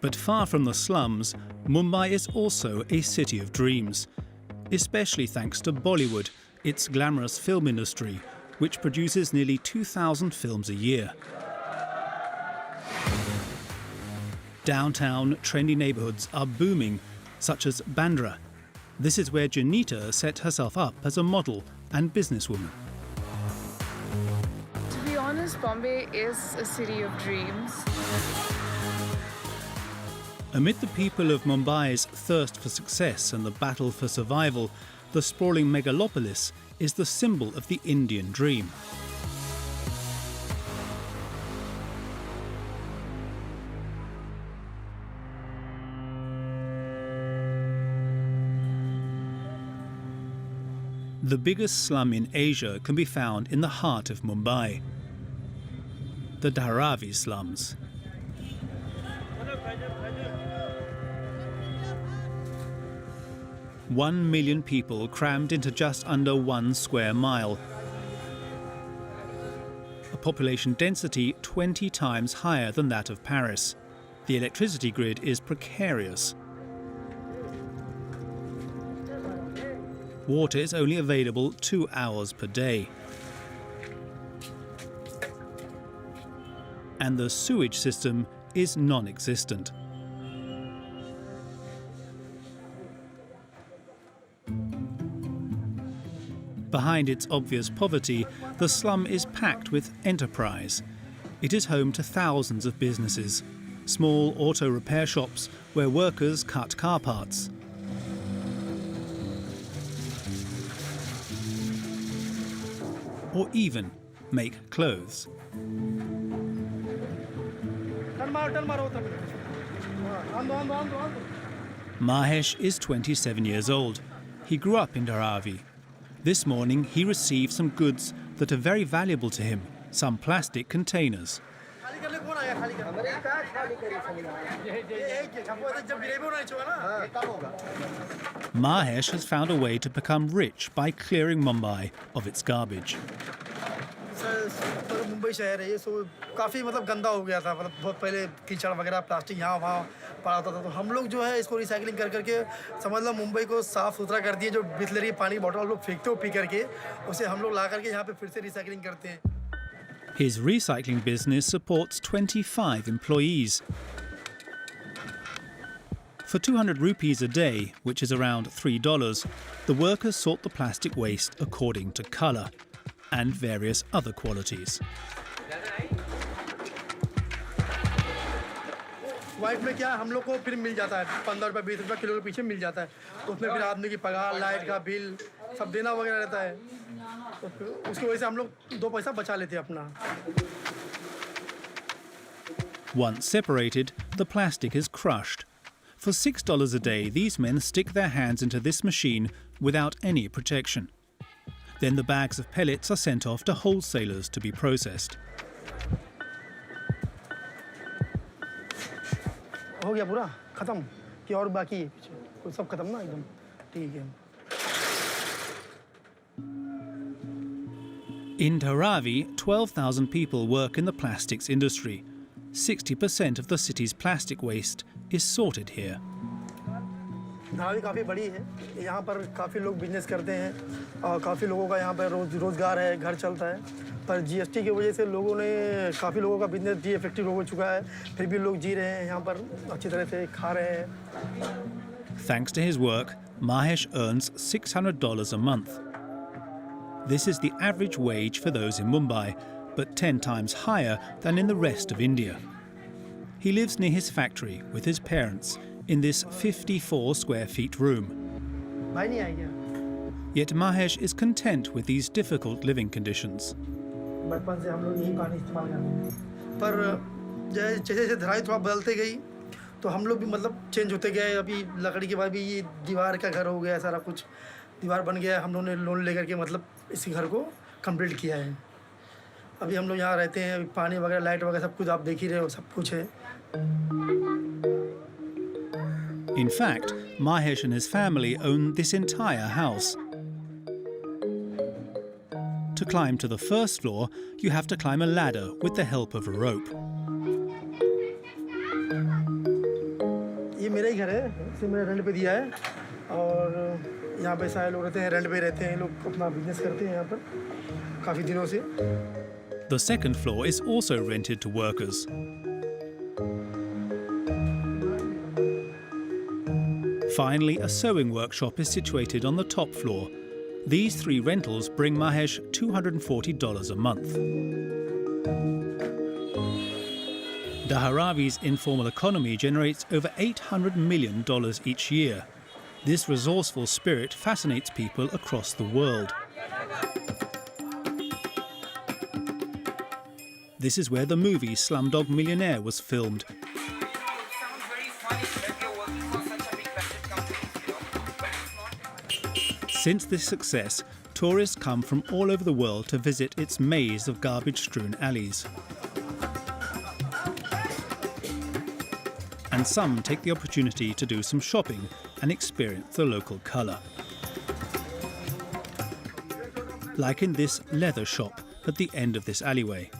But far from the slums, Mumbai is also a city of dreams, especially thanks to Bollywood, its glamorous film industry, which produces nearly 2,000 films a year. Downtown, trendy neighbourhoods are booming, such as Bandra. This is where Janita set herself up as a model and businesswoman. To be honest, Bombay is a city of dreams. Amid the people of Mumbai's thirst for success and the battle for survival, the sprawling megalopolis is the symbol of the Indian dream. The biggest slum in Asia can be found in the heart of Mumbai, the Dharavi slums. One million people crammed into just under 1 square mile. A population density 20 times higher than that of Paris. The electricity grid is precarious. Water is only available 2 hours per day. And the sewage system is non-existent. Behind its obvious poverty, the slum is packed with enterprise. It is home to thousands of businesses, small auto repair shops where workers cut car parts, or even make clothes. Mahesh is 27 years old. He grew up in Dharavi. This morning he received some goods that are very valuable to him, some plastic containers. Mahesh has found a way to become rich by clearing Mumbai of its garbage. Mumbai शहर है ये सो काफ़ी मतलब गंदा हो गया था मतलब बहुत पहले कीचड़ वगैरह प्लास्टिक यहाँ वहाँ पड़ा होता था तो हम लोग जो है इसको रिसाइकलिंग कर करके समझ लो मुंबई को साफ़ सुथरा कर दिए जो बिस्लरी पानी की बोतल हम लोग फेंकते हो पी करके उसे हम लोग ला करके यहाँ पे फिर से रिसाइकलिंग करते हैं. His recycling business supports 25 employees. For 200 rupees a day, which is around $3, the workers sort the plastic waste according to colour and various other qualities. White में क्या हम लोग को फिर मिल जाता है 15 रुपये 20 रुपये किलो के पीछे मिल जाता है तो उसमें फिर आदमी की पगार लाइट का बिल सब देना वगैरह रहता है तो फिर उसकी वजह से हम लोग 2 पैसा बचा लेते हैं अपना. Once separated, the plastic is crushed. For $6 a day, these men stick their hands into this machine without any protection. Then the bags of pellets are sent off to wholesalers to be processed. हो गया पूरा खत्म कि और बाकी है सब खत्म ना एकदम ठीक है. In Dharavi, 12,000 people work in the plastics industry. 60% of the city's plastic waste is sorted here. Dharavi काफ़ी बड़ी है यहाँ पर काफ़ी लोग बिजनेस करते हैं और काफ़ी लोगों का यहाँ पर रोज़गार है घर चलता है पर जीएसटी की वजह से लोगों ने काफ़ी लोगों का बिजनेस भी इफेक्टिव हो चुका है फिर भी लोग जी रहे हैं यहाँ पर अच्छी तरह से खा रहे हैं. Thanks to his work, Mahesh earns $600 a month. This is the average wage for those in Mumbai, but 10 times higher than in the rest of India. He lives near his factory with his parents in this 54 square feet room. Yet Mahesh is content with these difficult living conditions. बचपन से हम लोग यही पानी इस्तेमाल करते हैं पर जैसे जैसे धराई थोड़ा बदलते गई तो हम लोग भी मतलब चेंज होते गए. अभी लकड़ी के बाद भी ये दीवार का घर हो गया सारा कुछ दीवार बन गया. हम लोगों ने लोन लेकर के मतलब इसी घर को कंप्लीट किया है. अभी हम लोग यहाँ रहते हैं पानी वगैरह लाइट वगैरह सब कुछ आप देख ही रहे हो सब कुछ है. In fact, Mahesh and his family own this entire house. To climb to the first floor, you have to climb a ladder with the help of a rope. ही घर है, इसे मैंने रेंट पे दिया है और यहाँ पे सारे लोग रहते हैं, रेंट पे रहते हैं, लोग अपना बिजनेस करते हैं यहाँ पर काफ़ी दिनों से। The second floor is also rented to workers. Finally, a sewing workshop is situated on the top floor. These 3 rentals bring Mahesh $240 a month. Dharavi's informal economy generates over $800 million each year. This resourceful spirit fascinates people across the world. This is where the movie Slumdog Millionaire was filmed. Since this success, tourists come from all over the world to visit its maze of garbage-strewn alleys. And some take the opportunity to do some shopping and experience the local colour. Like in this leather shop at the end of this alleyway.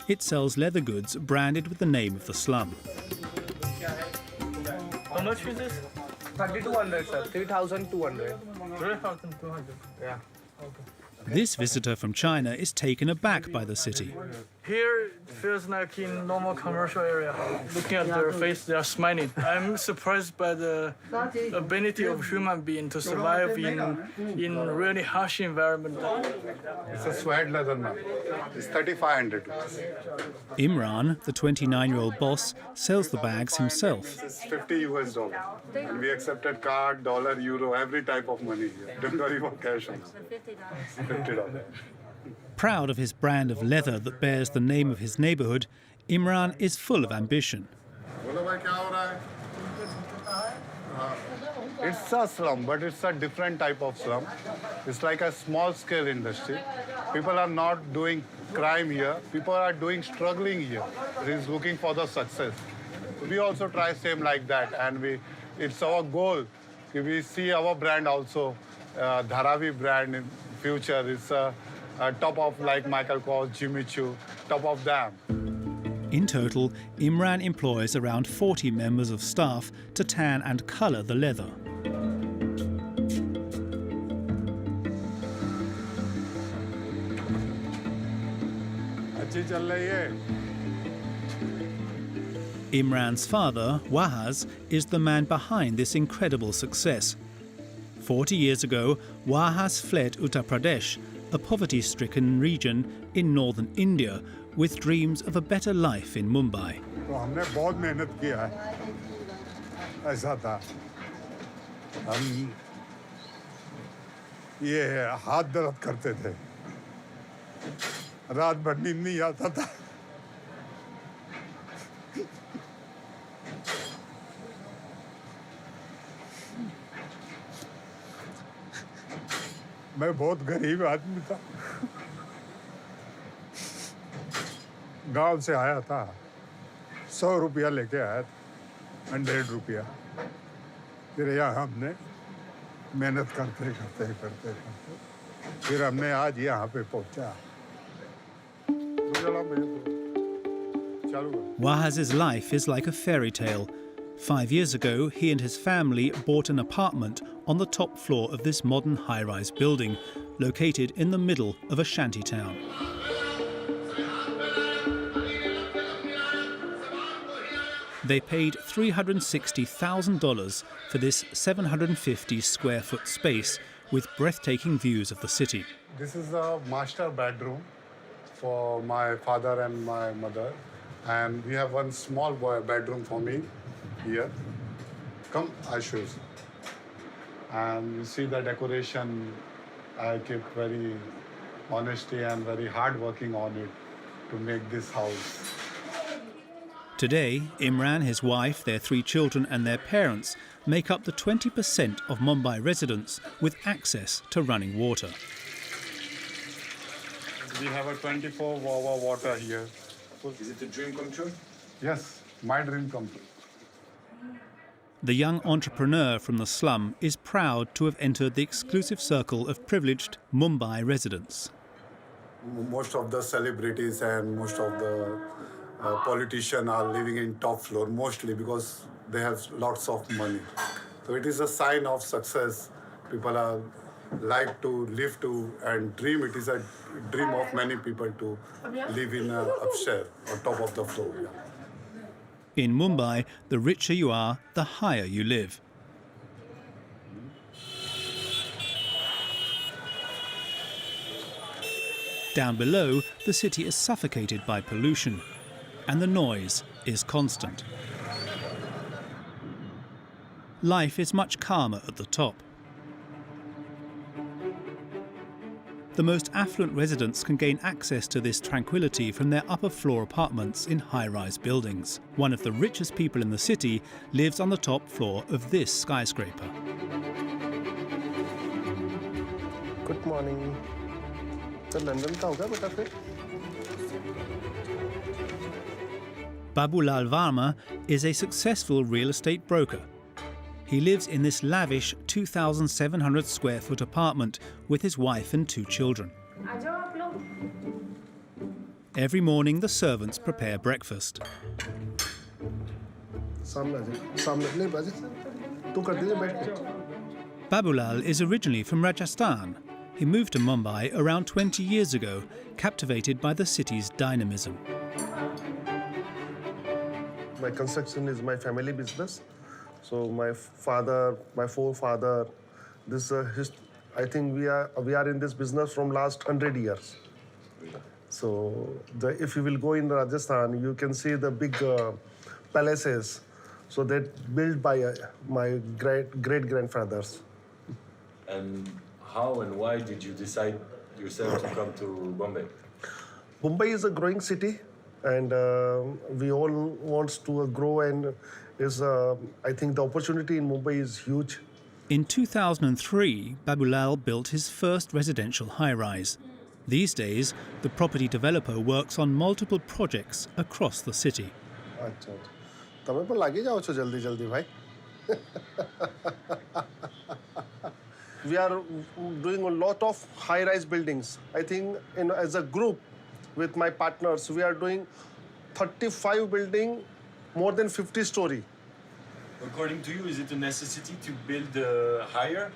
It sells leather goods branded with the name of the slum. How much is this? 3,200, sir. 3,200. 3,200. Yeah. This visitor from China is taken aback by the city. Here it feels like in normal commercial area. Looking at their face, they are smiling. I'm surprised by the ability of human being to survive in really harsh environment. It's a suede leather now. It's 3,500 rupees. Imran, the 29-year-old boss, sells the bags himself. It's $50 US. And we accepted card, dollar, euro, every type of money here. Don't worry about cash. $50. Proud of his brand of leather that bears the name of his neighbourhood, Imran is full of ambition. It's a slum, but it's a different type of slum. It's like a small-scale industry. People are not doing crime here. People are doing struggling here. He's looking for the success. We also try same like that, and it's our goal. We see our brand also, Dharavi brand in future. It's top of like Michael Kors, Jimmy Choo, top of them. In total, Imran employs around 40 members of staff to tan and colour the leather. Imran's father, Wahaz, is the man behind this incredible success. 40 years ago, Wahaz fled Uttar Pradesh, a poverty-stricken region in northern India, with dreams of a better life in Mumbai. तो हमने बहुत मेहनत किया है ऐसा था हम ये हाथ दर्द करते थे रात भर नींद नहीं आता था मैं बहुत गरीब आदमी था गांव से आया था 100 रुपया लेके आया था 100 रुपया फिर यहाँ हमने मेहनत करते फिर हमने आज यहाँ पे पहुँचा Wahaz's life is like a fairy tale. 5 years ago, he and his family bought an apartment on the top floor of this modern high-rise building, located in the middle of a shanty town. They paid $360,000 for this 750-square-foot space with breathtaking views of the city. This is a master bedroom for my father and my mother, and we have one small bedroom for me here. Come, I show you. And you see the decoration. I kept very honesty and very hard working on it to make this house. Today, Imran, his wife, their 3 children and their parents make up the 20% of Mumbai residents with access to running water. We have a 24-hour water here. Is it a dream come true? Yes, my dream come true. The young entrepreneur from the slum is proud to have entered the exclusive circle of privileged Mumbai residents. Most of the celebrities and most of the politicians are living in top floor, mostly because they have lots of money. So it is a sign of success. People are like to live to and dream. It is a dream of many people to live in a upstairs or top of the floor. Yeah. In Mumbai, the richer you are, the higher you live. Down below, the city is suffocated by pollution, and the noise is constant. Life is much calmer at the top. The most affluent residents can gain access to this tranquility from their upper floor apartments in high-rise buildings. One of the richest people in the city lives on the top floor of this skyscraper. Good morning. तो London का होगा बेटा फिर? Babulal Varma is a successful real estate broker. He lives in this lavish 2,700 square foot apartment with his wife and 2 children. Every morning, the servants prepare breakfast. Babulal is originally from Rajasthan. He moved to Mumbai around 20 years ago, captivated by the city's dynamism. My construction is my family business. So my father, my forefather, I think we are in this business from last 100 years. So if you will go in Rajasthan, you can see the big palaces. So that built by my great-grandfathers. And how and why did you decide yourself to come to Bombay? Mumbai is a growing city, and we all want to grow, and I think the opportunity in Mumbai is huge. In 2003, Babulal built his first residential high-rise. These days, the property developer works on multiple projects across the city. अच्छा, तमें पर लागे जाओ छो जल्दी भाई. We are doing a lot of high-rise buildings. I think as a group with my partners, we are doing 35 buildings, more than 50 story. According to you, is it a necessity to build higher?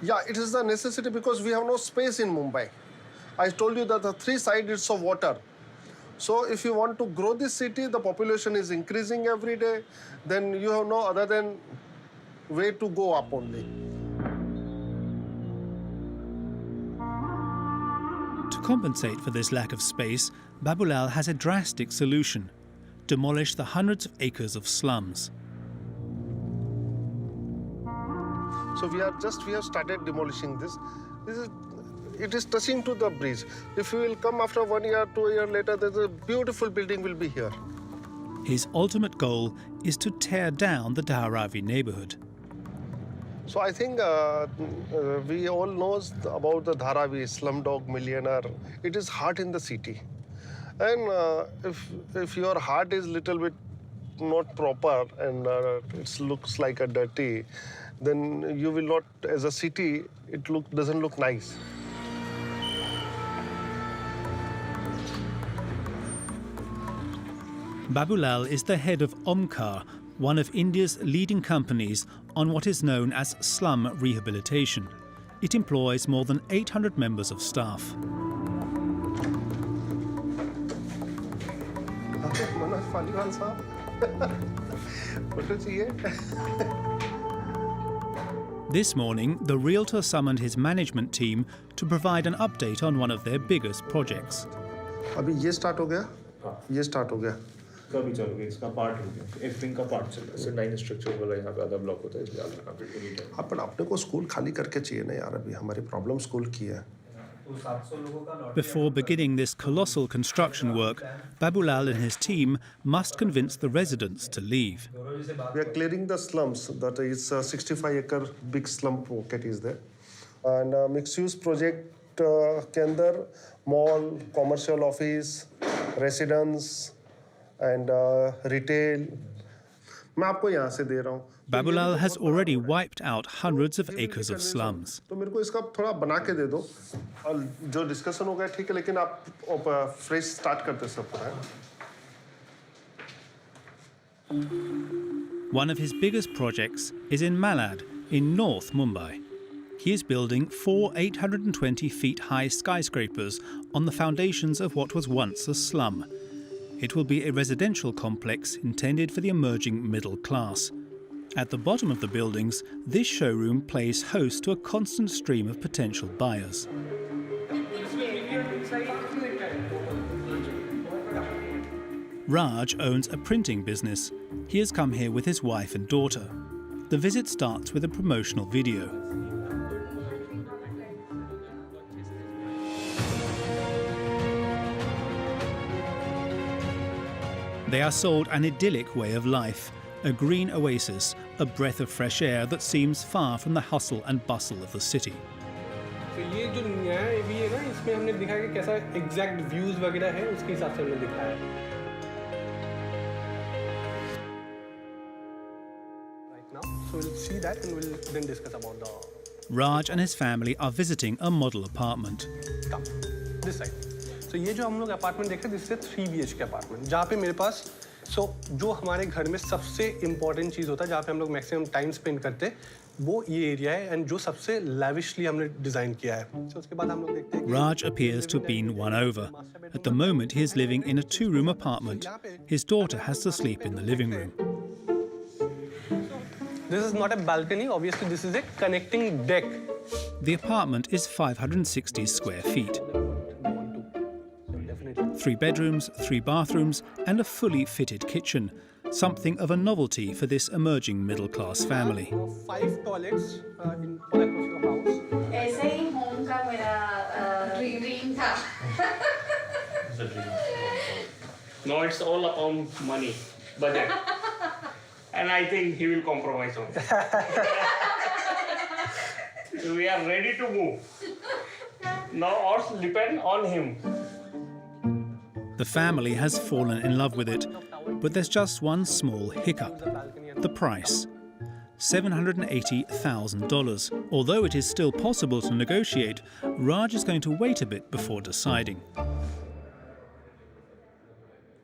Yeah, it is a necessity because we have no space in Mumbai. I told you that the 3 sides of water. So if you want to grow this city, the population is increasing every day, then you have no other than way to go up only. To compensate for this lack of space, Babulal has a drastic solution: demolish the hundreds of acres of slums. So we have started demolishing this. It is touching to the bridge. If you will come after 1 year, 2 years later, there's a beautiful building will be here. His ultimate goal is to tear down the Dharavi neighborhood. So I think we all know about the Dharavi, slumdog millionaire. It is hard in the city. And if your heart is little bit not proper and it looks like a dirty, then you will not, as a city, doesn't look nice. Babulal is the head of Omkar, one of India's leading companies on what is known as slum rehabilitation. It employs more than 800 members of staff. This morning, the realtor summoned his management team to provide an update on one of their biggest projects. अभी ये start हो गया, ये start हो गया. कभी चल गया, इसका पार्ट हो गया, एक विंग का पार्ट चल रहा है. इससे 9 स्ट्रक्चर वाला यहाँ पे आधा ब्लॉक होता है, इसलिए आधा कंप्लीट नहीं है. हाँ, पर अपने को स्कूल खाली करके चाहिए ना यार, अभी हमारी प्रॉब्लम स्कूल की है. Before beginning this colossal construction work, Babulal and his team must convince the residents to leave. We are clearing the slums. That is a 65-acre big slum pocket is there. And mixed-use project के अंदर mall, commercial office, residence and retail. मैं आपको यहाँ से दे रहा हूँ. Babulal has already wiped out hundreds of acres of slums. तो मेरे को इसका थोड़ा बना के दे दो. और जो डिस्कशन हो गया ठीक है, लेकिन आप फ्रेश स्टार्ट करते सब पूरा. One of his biggest projects is in Malad, in North Mumbai. He is building 4 820-feet-high skyscrapers on the foundations of what was once a slum. It will be a residential complex intended for the emerging middle class. At the bottom of the buildings, this showroom plays host to a constant stream of potential buyers. Raj owns a printing business. He has come here with his wife and daughter. The visit starts with a promotional video. They are sold an idyllic way of life, a green oasis, a breath of fresh air that seems far from the hustle and bustle of the city. तो ये जो नया भी है ना, इसमें हमने दिखाया कि कैसा एग्जैक्ट व्यूज वगैरह है, उसके हिसाब से हमने दिखाया है. Right now, so we'll see that and we'll then discuss about the. Raj and his family are visiting a model apartment. Come, this side. So ये जो हम लोग अपार्टमेंट देख रहे हैं, दिस इज 3 BHK अपार्टमेंट, जहाँ पे मेरे पास जो हमारे घर में सबसे इम्पोर्टेंट चीज़ होता है, जहाँ पे हम लोग मैक्सिमम टाइम स्पेंड करते हैं, वो ये एरिया है एंड जो सबसे लैविशली हमने डिजाइन किया है. उसके बाद हम लोग देखते हैं. Raj appears to have been won over. At the moment, he is living in a 2-room apartment. His daughter has to sleep in the living room. This is not a balcony. Obviously, this is a connecting deck. The apartment is 560 square feet. 3 bedrooms, 3 bathrooms, and a fully fitted kitchen. Something of a novelty for this emerging middle-class family. 5 toilets in all across your house. ऐसे ही home का मेरा dream था. No, it's all about money, budget. And I think he will compromise on it. We are ready to move. Now all depend on him. The family has fallen in love with it, but there's just one small hiccup: the price. $780,000. Although it is still possible to negotiate, Raj is going to wait a bit before deciding.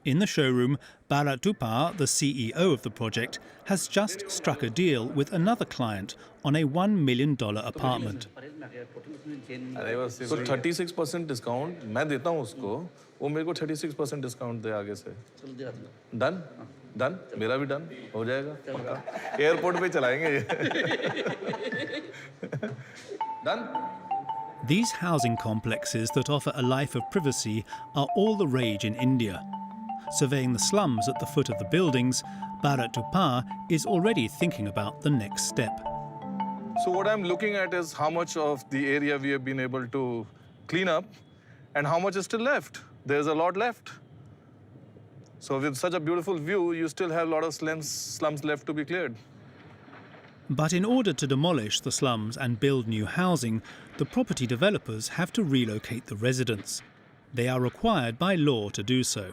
In the showroom, Bharat Dupar, the CEO of the project, has just struck a deal with another client on a $1 million apartment. So 36% discount मैं देता हूँ उसको, वो मेरे को 36% discount दे आगे से. Done? Done? मेरा भी done हो जाएगा पक्का. Airport पे चलाएंगे ये. Done? These housing complexes that offer a life of privacy are all the rage in India. Surveying the slums at the foot of the buildings, Bharat Dupar is already thinking about the next step. So what I'm looking at is how much of the area we have been able to clean up and how much is still left. There's a lot left. So with such a beautiful view, you still have a lot of slums left to be cleared. But in order to demolish the slums and build new housing, the property developers have to relocate the residents. They are required by law to do so.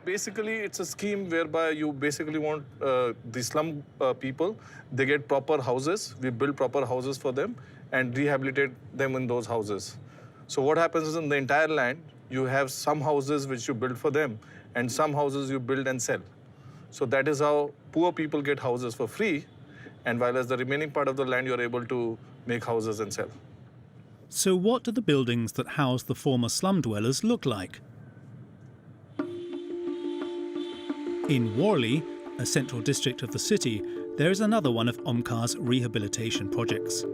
Basically, it's a scheme whereby you basically want the slum people, they get proper houses, we build proper houses for them and rehabilitate them in those houses. So what happens is in the entire land, you have some houses which you build for them and some houses you build and sell. So that is how poor people get houses for free, and while as the remaining part of the land, you're able to make houses and sell. So what do the buildings that house the former slum dwellers look like? In Worli, a central district of the city, there is another one of Omkar's rehabilitation projects.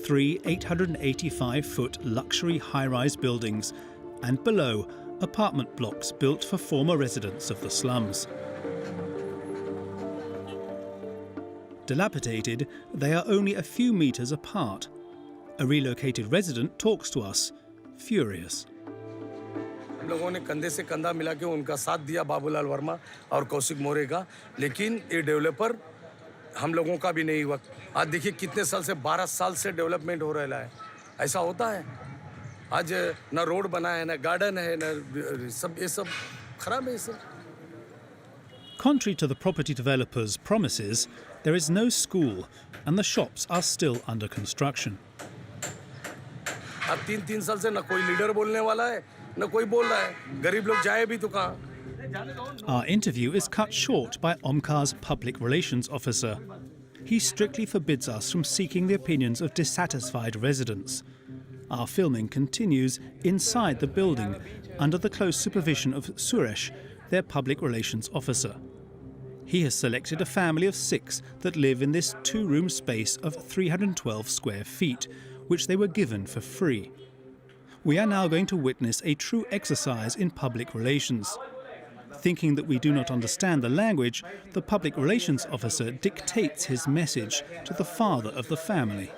3 885-foot luxury high-rise buildings, and below, apartment blocks built for former residents of the slums. Dilapidated, they are only a few meters apart. A relocated resident talks to us, furious. हम लोगों ने कंधे से कंधा मिला के उनका साथ दिया, बाबूलाल वर्मा और कौशिक मोरे का, लेकिन ये डेवलपर हम लोगों का भी नहीं हुआ. आज देखिए कितने साल से, 12 साल से डेवलपमेंट हो रहा है. ऐसा होता है? आज ना रोड बना है, ना गार्डन है, ना सब, ये सब खराब है sir. Contrary to the property developers' promises, there is no school and the shops are still under construction. अब 3 साल से ना कोई लीडर बोलने वाला है, ना कोई बोल रहा है. गरीब लोग जाए भी तो कहाँ? Our interview is cut short by Omkar's public relations officer. He strictly forbids us from seeking the opinions of dissatisfied residents. Our filming continues inside the building under the close supervision of Suresh, their public relations officer. He has selected a family of 6 that live in this 2-room space of 312 square feet, which they were given for free. We are now going to witness a true exercise in public relations. Thinking that we do not understand the language, the public relations officer dictates his message to the father of the family.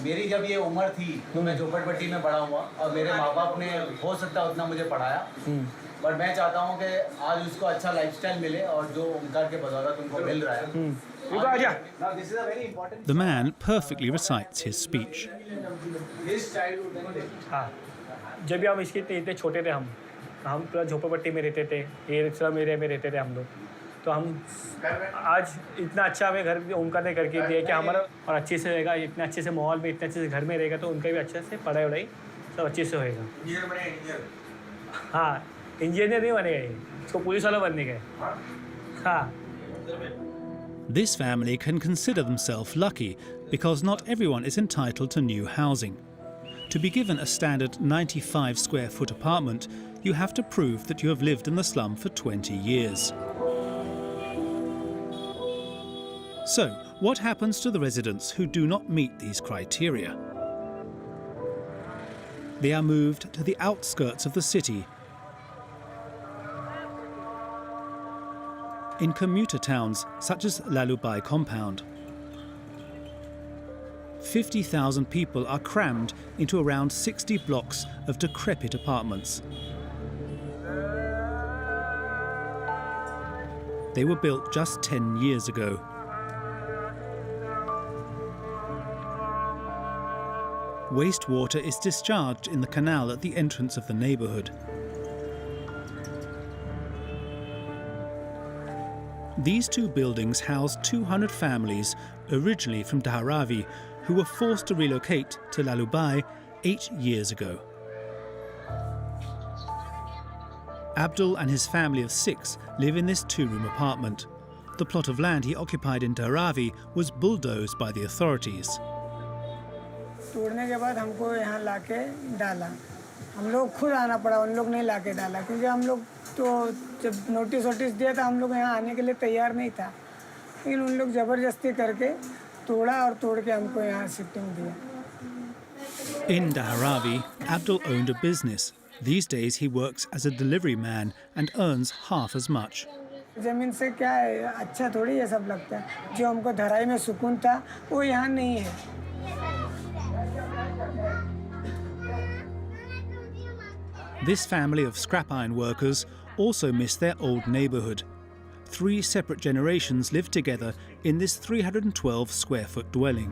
मेरी जब ये उम्र थी तो मैं झोपड़पट्टी में बड़ा हुआ और मेरे माँ बाप ने हो सकता है उतना मुझे पढ़ाया, पर मैं चाहता हूँ कि आज उसको अच्छा लाइफस्टाइल मिले और जो उनका के बदौलत उनको मिल रहा है. The man perfectly recites his speech. हाँ, जब भी हम इसके इतने छोटे थे हम पूरा झोपड़पट्टी में रहते थे, ये स्लम एरिया में रहते थे हम लोग. तो हम आज इतना अच्छा हमें घर उनका ने करके दिया कि हमारा और अच्छे से रहेगा, इतना अच्छे से माहौल में इतने अच्छे से घर में रहेगा तो उनका भी अच्छे से पढ़ाई वढ़ाई सब अच्छे से होएगा. हाँ, इंजीनियर नहीं बनेगा ये, इसको पुलिस वाला बनने का. हाँ. This family can consider themselves lucky because not everyone is entitled to new housing. To be given a standard 95 square foot apartment, you have to prove that you have lived in the slum for 20 years. So, what happens to the residents who do not meet these criteria? They are moved to the outskirts of the city, in commuter towns such as Lalubai compound. 50,000 people are crammed into around 60 blocks of decrepit apartments. They were built just 10 years ago. Wastewater is discharged in the canal at the entrance of the neighborhood. These 2 buildings house 200 families, originally from Dharavi, who were forced to relocate to Lalubai 8 years ago. Abdul and his family of 6 live in this 2-room apartment. The plot of land he occupied in Dharavi was bulldozed by the authorities. तोड़ने के बाद हमको यहाँ लाके डाला. हम लोग खुद आना पड़ा, उन लोग नहीं लाके डाला क्योंकि हम लोग तो जब नोटिस दिया था हम लोग यहाँ आने के लिए तैयार नहीं था, लेकिन उन लोग ज़बरदस्ती करके तोड़ा और तोड़ के हमको यहाँ शिफ्टिंग दिया. In Dharavi, Abdul owned a business. These days he works as a delivery man and earns half as much. ज़मीन से क्या है, अच्छा थोड़ी ये सब लगता है. जो हमको धराई में सुकून था वो यहाँ नहीं है. This family of scrap iron workers also miss their old neighborhood. 3 separate generations live together in this 312 square foot dwelling.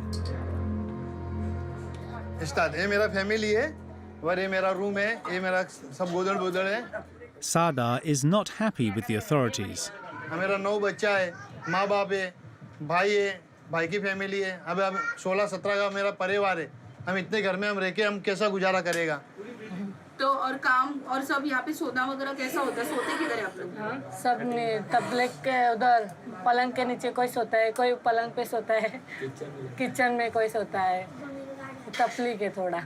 ये मेरा फैमिली है और ये मेरा रूम है, ये मेरा सब गोदड़ है. Sada is not happy with the authorities. मेरा 9 बच्चा है, माँ बाप है, भाई की फैमिली है. अब 16-17 का मेरा परिवार है. हम इतने घर में हम रह के हम कैसा गुजारा करेगा? तो और काम और सब यहाँ पे सोना वगैरह कैसा होता है? सोते किधर है आप लोग? सब तबलेट के उधर पलंग के नीचे कोई सोता है, कोई पलंग पे सोता है, किचन में कोई सोता है, तफलीक है थोड़ा.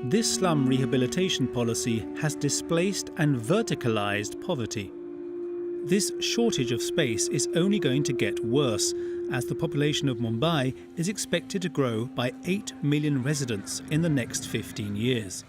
This slum rehabilitation policy has displaced and verticalized poverty. This shortage of space is only going to get worse as the population of Mumbai is expected to grow by 8 million residents in the next 15 years.